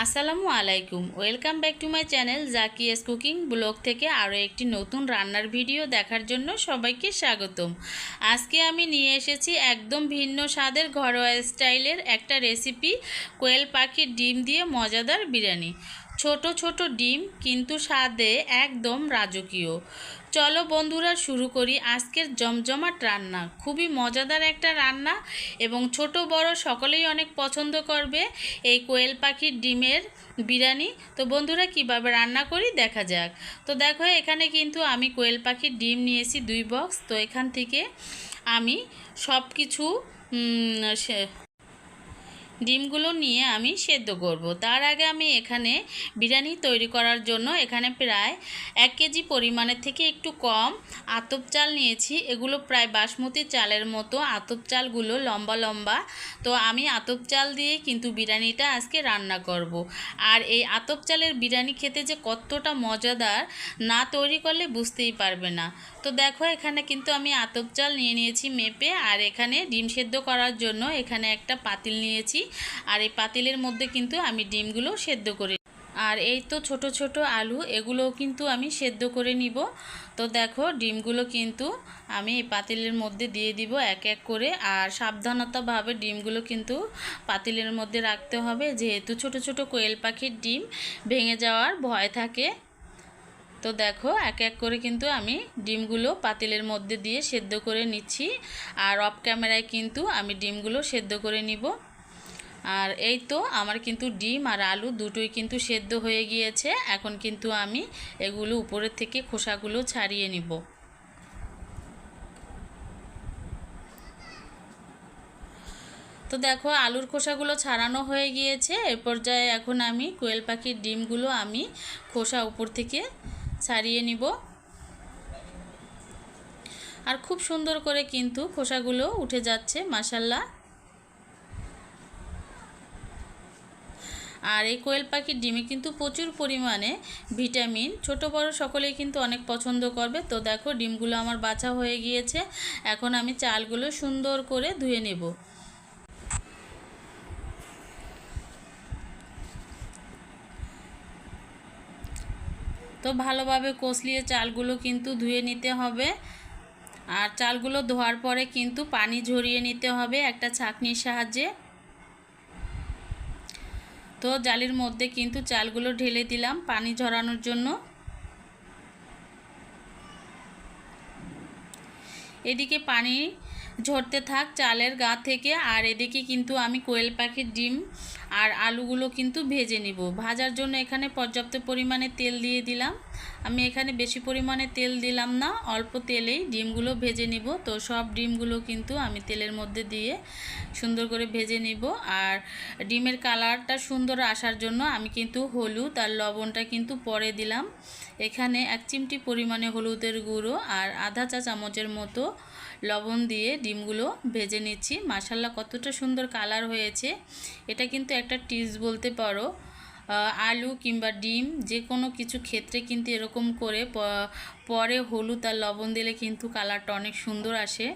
আসসালামু আলাইকুম, welcome back to my channel Zakia's cooking blog থেকে আরও একটি নতুন রান্নার ভিডিও দেখার জন্য সবাইকে স্বাগতম। আজকে আমি নিয়ে এসেছি একদম ভিন্ন স্বাদের ঘরোয়া স্টাইলের একটা রেসিপি, কোয়েল পাখির ডিম দিয়ে মজাদার বিরিয়ানি। ছোট ছোট ডিম কিন্তু স্বাদে একদম রাজকীয়। চলো বন্ধুরা শুরু করি আজকের জমজমাট রান্না। খুবই মজাদার একটা রান্না এবং ছোট বড় সকলেই অনেক পছন্দ করবে এই কোয়েল পাখির ডিমের বিরিয়ানি। তো বন্ধুরা কিভাবে রান্না করি দেখা যাক। তো দেখো এখানে কিন্তু আমি কোয়েল পাখির ডিম নিয়েছি 2 বক্স। তো এখান থেকে আমি সব কিছু ডিমগুলো নিয়ে আমি সেদ্ধ করব। তার আগে আমি এখানে বিরিয়ানি তৈরি করার জন্য এখানে প্রায় 1 কেজি পরিমাণের থেকে একটু কম আতপ চাল নিয়েছি। এগুলো প্রায় বাসমতি চালের মতো আতপ চালগুলো লম্বা লম্বা। তো আমি আতপ চাল দিয়ে কিন্তু বিরিয়ানিটা আজকে রান্না করব। আর এই আতপ চালের বিরিয়ানি খেতে যে কতটা মজাদার, না তৈরি করলে বুঝতেই পারবে না। তো দেখো এখানে কিন্তু আমি আতপ চাল নিয়ে নিয়েছি মেপে। আর এখানে ডিম সেদ্ধ করার জন্য এখানে একটা পাতিল নিয়েছি। আর এই পাতিলের মধ্যে কিন্তু আমি ডিমগুলো সেদ্ধ করে, আর এই তো ছোট ছোট আলু, এগুলোও কিন্তু আমি সেদ্ধ করে নিব। তো দেখো ডিমগুলো কিন্তু আমি এই পাতিলের মধ্যে দিয়ে দিব এক এক করে। আর সাবধানতাভাবে ডিমগুলো কিন্তু পাতিলের মধ্যে রাখতে হবে, যেহেতু ছোট ছোট কোয়েল পাখির ডিম ভেঙে যাওয়ার ভয় থাকে। তো দেখো এক এক করে কিন্তু আমি ডিমগুলো পাতিলের মধ্যে দিয়ে সেদ্ধ করে নিচ্ছি। আর অফ ক্যামেরায় কিন্তু আমি ডিমগুলো সেদ্ধ করে নিব। আর এই তো আমার কিন্তু ডিম আর আলু দুটোই কিন্তু সেদ্ধ হয়ে গিয়েছে। এখন কিন্তু আমি এগুলো উপরের থেকে খোসাগুলো ছাড়িয়ে নিব। তো দেখো আলুর খোসাগুলো ছাড়ানো হয়ে গিয়েছে। এ পর্যায়ে এখন আমি কোয়েল পাখির ডিমগুলো আমি খোসা উপর থেকে ছাড়িয়ে নিব। আর খুব সুন্দর করে কিন্তু খোসাগুলো উঠে যাচ্ছে মাশাআল্লাহ। আর এই কোয়েল পাখির ডিমে কিন্তু প্রচুর পরিমাণে ভিটামিন, ছোট বড় সকলেই কিন্তু অনেক পছন্দ করবে। তো দেখো ডিমগুলো আমার বাছা হয়ে গিয়েছে। এখন আমি চালগুলো সুন্দর করে ধুয়ে নেব। তো ভালোভাবে কষলিয়ে চালগুলো কিন্তু ধুয়ে নিতে হবে। আর চালগুলো ধোয়ার পরে কিন্তু পানি ঝরিয়ে নিতে হবে একটা ছাঁকনির সাহায্যে। তো জালির মধ্যে কিন্তু চালগুলো ঢেলে দিলাম পানি ঝরানোর জন্য। এদিকে পানি ঝরতে থাক চালের গা থেকে। আর এদিকে কিন্তু আমি কোয়েল পাখির ডিম আর আলুগুলো কিন্তু ভেজে নিব। ভাজার জন্য এখানে পর্যাপ্ত পরিমাণে তেল দিয়ে দিলাম। আমি এখানে বেশি পরিমাণে তেল দিলাম না, অল্প তেলেই ডিমগুলো ভেজে নিব। তো সব ডিমগুলো কিন্তু আমি তেলের মধ্যে দিয়ে সুন্দর করে ভেজে নিব। আর ডিমের কালারটা সুন্দর আসার জন্য আমি কিন্তু হলুদ আর লবণটা কিন্তু পরে দিলাম। এখানে 1 চিমটি পরিমাণে হলুদের গুঁড়ো আর আধা চা চামচের মতো লবণ দিয়ে ডিমগুলো ভেজে নিচ্ছি। মাশাআল্লাহ কতটা সুন্দর কালার হয়েছে। এটা কিন্তু একটা টিপস বলতে পারো। আলু কিংবা ডিম যে কোনো কিছু ক্ষেত্রে কিন্তু এরকম করে পরে হলুদ আর লবণ দিলে কিন্তু কালারটা অনেক সুন্দর আসে।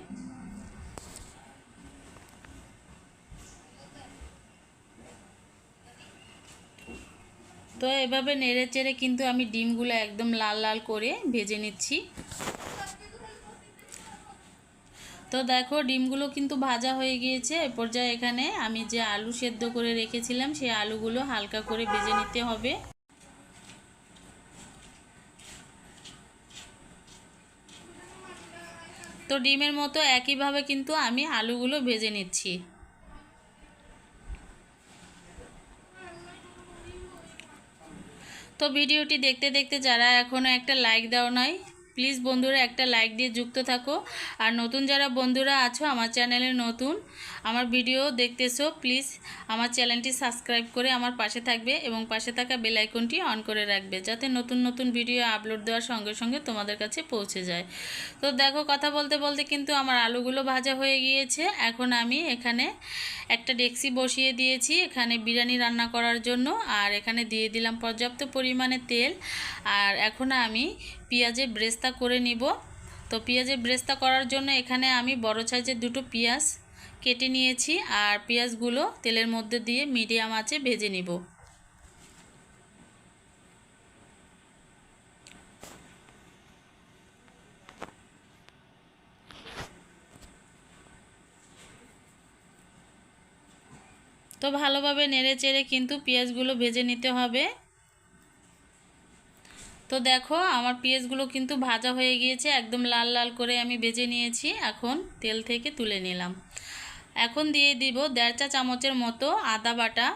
তো এভাবে নেড়ে চেড়ে কিন্তু আমি ডিমগুলো একদম লাল লাল করে ভেজে নিচ্ছি। তো দেখো ডিমগুলো কিন্তু ভাজা হয়ে গিয়েছে। এ পর্যায়ে এখানে আমি যে আলু সেদ্ধ করে রেখেছিলাম সেই আলুগুলো হালকা করে ভেজে নিতে হবে। তো ডিমের মতো একইভাবে কিন্তু আমি আলুগুলো ভেজে নিচ্ছি। তো ভিডিওটি দেখতে দেখতে যারা এখনও একটা লাইক দাও নাই, প্লিজ বন্ধুরা একটা লাইক দিয়ে যুক্ত থাকো। আর নতুন যারা বন্ধুরা আছো আমার চ্যানেলে নতুন, আমার ভিডিও দেখতেছো, প্লিজ আমার চ্যানেলটি সাবস্ক্রাইব করে আমার পাশে থাকবে এবং পাশে থাকা বেল আইকনটি অন করে রাখবে, যাতে নতুন নতুন ভিডিও আপলোড দেওয়ার সঙ্গে সঙ্গে তোমাদের কাছে পৌঁছে যায়। তো দেখো কথা বলতে বলতে কিন্তু আমার আলুগুলো ভাজা হয়ে গিয়েছে। এখন আমি এখানে একটা ডেকচি বসিয়ে দিয়েছি এখানে বিরিয়ানি রান্না করার জন্য। আর এখানে দিয়ে দিলাম পর্যাপ্ত পরিমাণে তেল। আর এখন আমি পেঁয়াজের ব্রেস্তা করে নিব। তো পেঁয়াজের ব্রেস্তা করার জন্য এখানে আমি বড় সাইজের 2টো পেঁয়াজ কেটে নিয়েছি। আর পেঁয়াজগুলো তেলের মধ্যে দিয়ে মিডিয়াম আঁচে ভেজে নিব। তো ভালোভাবে নেড়ে চেড়ে কিন্তু পেঁয়াজগুলো ভেজে নিতে হবে। তো দেখো আমার পেঁয়াজগুলো কিন্তু ভাজা হয়ে গিয়েছে, একদম লাল লাল করে আমি ভেজে নিয়েছি। এখন তেল থেকে তুলে নিলাম। এখন দিয়ে দিব 1.5 চা চামচের মতো আদা বাটা,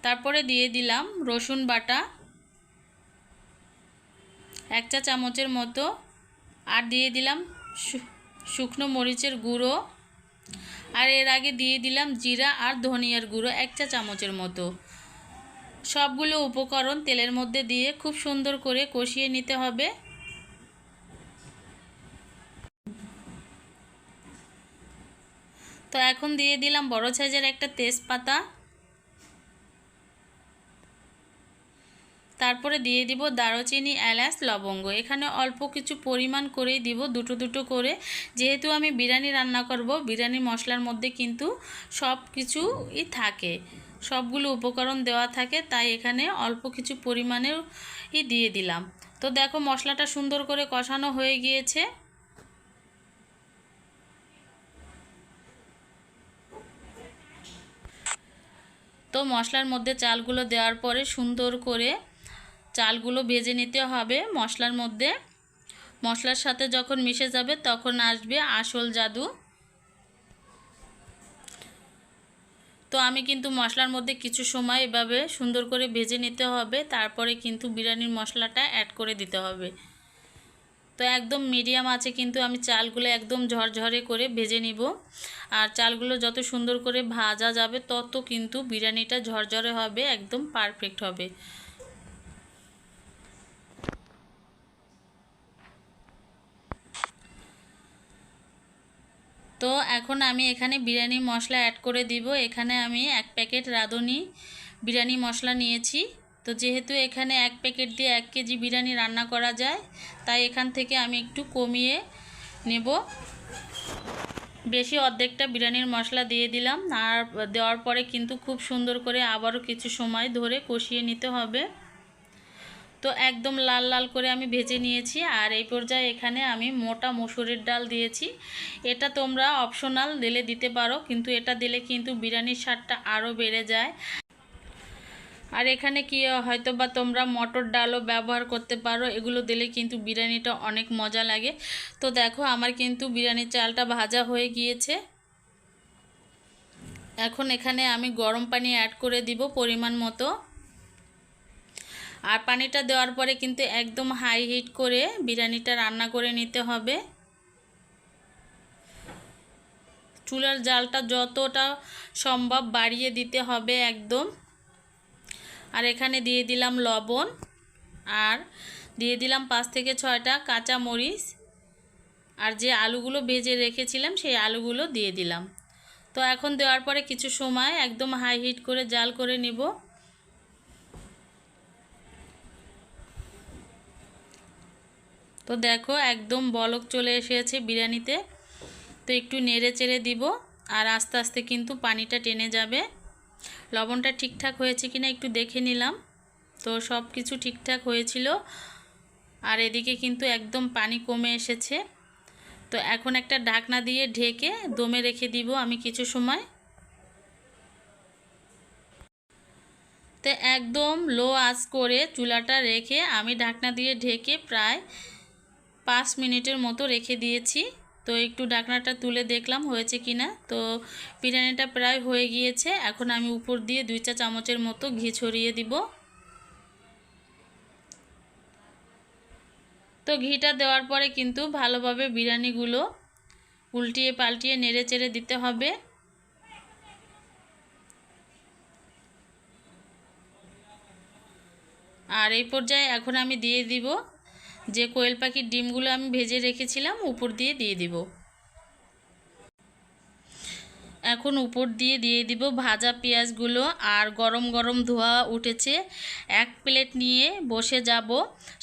তারপরে দিয়ে দিলাম রসুন বাটা 1 চা চামচের মতো, আর দিয়ে দিলাম শুকনো মরিচের গুঁড়ো, আর এর আগে দিয়ে দিলাম জিরা আর ধনিয়ার গুঁড়ো 1 চা চামচের মতো। সবগুলো উপকরণ তেলের মধ্যে দিয়ে খুব সুন্দর করে কষিয়ে নিতে হবে। তো এখন দিয়ে দিলাম বড় সাইজের একটা তেজপাতা, তারপরে দিয়ে দিব দারুচিনি, এলাচ, লবঙ্গ। এখানে অল্প কিছু পরিমাণ করেই দিব, দুটো দুটো করে, যেহেতু আমি বিরিয়ানি রান্না করব। বিরিয়ানি মশলার মধ্যে কিন্তু সব কিছুই থাকে, সবগুলো উপকরণ দেওয়া থাকে, তাই এখানে অল্প কিছু পরিমাণেই দিয়ে দিলাম। তো দেখো মশলাটা সুন্দর করে কষানো হয়ে গিয়েছে। তো মশলার মধ্যে চালগুলো দেওয়ার পরে সুন্দর করে চালগুলো ভেজে নিতে হবে মশলার মধ্যে। মশলার সাথে যখন মিশে যাবে তখন আসবে আসল জাদু। তো আমি কিন্তু মশলার মধ্যে কিছু সময় এভাবে সুন্দর করে ভেজে নিতে হবে, তারপরে কিন্তু বিরিয়ানির মশলাটা অ্যাড করে দিতে হবে। তো একদম মিডিয়াম আছে কিন্তু আমি চালগুলো একদম ঝরঝরে করে ভেজে নিব। আর চালগুলো যত সুন্দর করে ভাজা যাবে তত কিন্তু বিরিয়ানিটা ঝরঝরে হবে, একদম পারফেক্ট হবে। তো এখন আমি এখানে বিরিয়ানি মশলা অ্যাড করে দিব। এখানে আমি 1 প্যাকেট রাঁধুনি বিরিয়ানি মশলা নিয়েছি। তো যেহেতু এখানে 1 প্যাকেট দিয়ে 1 কেজি বিরিয়ানি রান্না করা যায়, তাই এখান থেকে আমি একটু কমিয়ে নেব। বেশি অর্ধেকটা বিরিয়ানির মশলা দিয়ে দিলাম। আর দেওয়ার পরে কিন্তু খুব সুন্দর করে আবারও কিছু সময় ধরে কষিয়ে নিতে হবে। তো একদম লাল লাল করে আমি ভেজে নিয়েছি। আর এই পর্যায়ে এখানে আমি মোটা মসুরের ডাল দিয়েছি। এটা তোমরা অপশনাল দিলে দিতে পারো, কিন্তু এটা দিলে কিন্তু বিরিয়ানির স্বাদটা আরও বেড়ে যায়। আর এখানে কি হয়তো বা তোমরা মটর ডালও ব্যবহার করতে পারো, এগুলো দিলে কিন্তু বিরিয়ানিটা অনেক মজা লাগে। তো দেখো আমার কিন্তু বিরিয়ানির চালটা ভাজা হয়ে গিয়েছে। এখন এখানে আমি গরম পানি অ্যাড করে দিব পরিমাণ মতো। আর পানিটা দেওয়ার পরে কিন্তু একদম হাই হিট করে বিরিয়ানিটা রান্না করে নিতে হবে। চুলার জালটা যতটা সম্ভব বাড়িয়ে দিতে হবে একদম। আর এখানে দিয়ে দিলাম লবণ, আর দিয়ে দিলাম 5 থেকে 6টা কাঁচা মরিচ, আর যে আলুগুলো ভেজে রেখেছিলাম সেই আলুগুলো দিয়ে দিলাম। তো এখন দেওয়ার পরে কিছু সময় একদম হাই হিট করে জাল করে নেব। তো দেখো একদম বলক চলে এসেছে বিরিয়ানিতে। তো একটু নেড়ে চেড়ে দিব, আর আস্তে আস্তে কিন্তু পানিটা টেনে যাবে। লবণটা ঠিকঠাক হয়েছে কিনা একটু দেখে নিলাম। তো সব কিছু ঠিকঠাক হয়েছিল। আর এদিকে কিন্তু একদম পানি কমে এসেছে। তো এখন একটা ঢাকনা দিয়ে ঢেকে দমে রেখে দিব আমি কিছু সময়। তো একদম লো আঁচ করে চুলাটা রেখে আমি ঢাকনা দিয়ে ঢেকে প্রায় 5 মিনিটের মতো রেখে দিয়েছি। তো একটু ঢাকনাটা তুলে দেখলাম হয়েছে কিনা। তো বিরিয়ানিটা প্রায় হয়ে গিয়েছে। এখন আমি উপর দিয়ে 2 চা চামচের মতো ঘি ছড়িয়ে দিব। তো ঘিটা দেওয়ার পরে কিন্তু ভালোভাবে বিরিয়ানিগুলো উল্টিয়ে পাল্টিয়ে নেড়ে চেড়ে দিতে হবে। আর এই পর্যায়ে এখন আমি দিয়ে দিব যে কোয়েল পাখির ডিমগুলো আমি ভেজে রেখেছিলাম, উপর দিয়ে দিয়ে দিব। এখন উপর দিয়ে দিব ভাজা পেঁয়াজগুলো। আর গরম গরম ধোয়া উঠেছে, 1 প্লেট নিয়ে বসে যাব।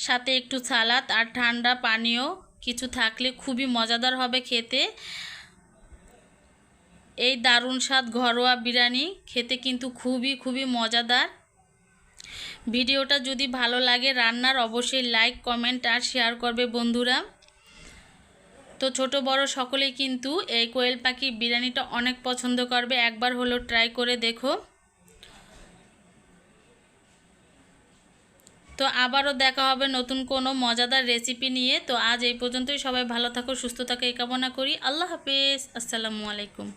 সাথে একটু সালাদ আর ঠান্ডা পানীয় কিছু থাকলে খুবই মজাদার হবে খেতে। এই দারুণ স্বাদ ঘরোয়া বিরিয়ানি খেতে কিন্তু খুবই মজাদার। ভিডিওটা যদি ভালো লাগে রান্নার অবশ্যই লাইক, কমেন্ট আর শেয়ার করবে বন্ধুরা। তো ছোট বড় সকলেই কিন্তু এই কোয়েল পাখির বিরিয়ানিটা অনেক পছন্দ করবে। একবার হলো ট্রাই করে দেখো। তো আবারও দেখা হবে নতুন কোনো মজাদার রেসিপি নিয়ে। তো আজ এই পর্যন্তই। সবাই ভালো থাকো, সুস্থ থাকো এই কামনা করি। আল্লাহ হাফেজ। আসসালামু আলাইকুম।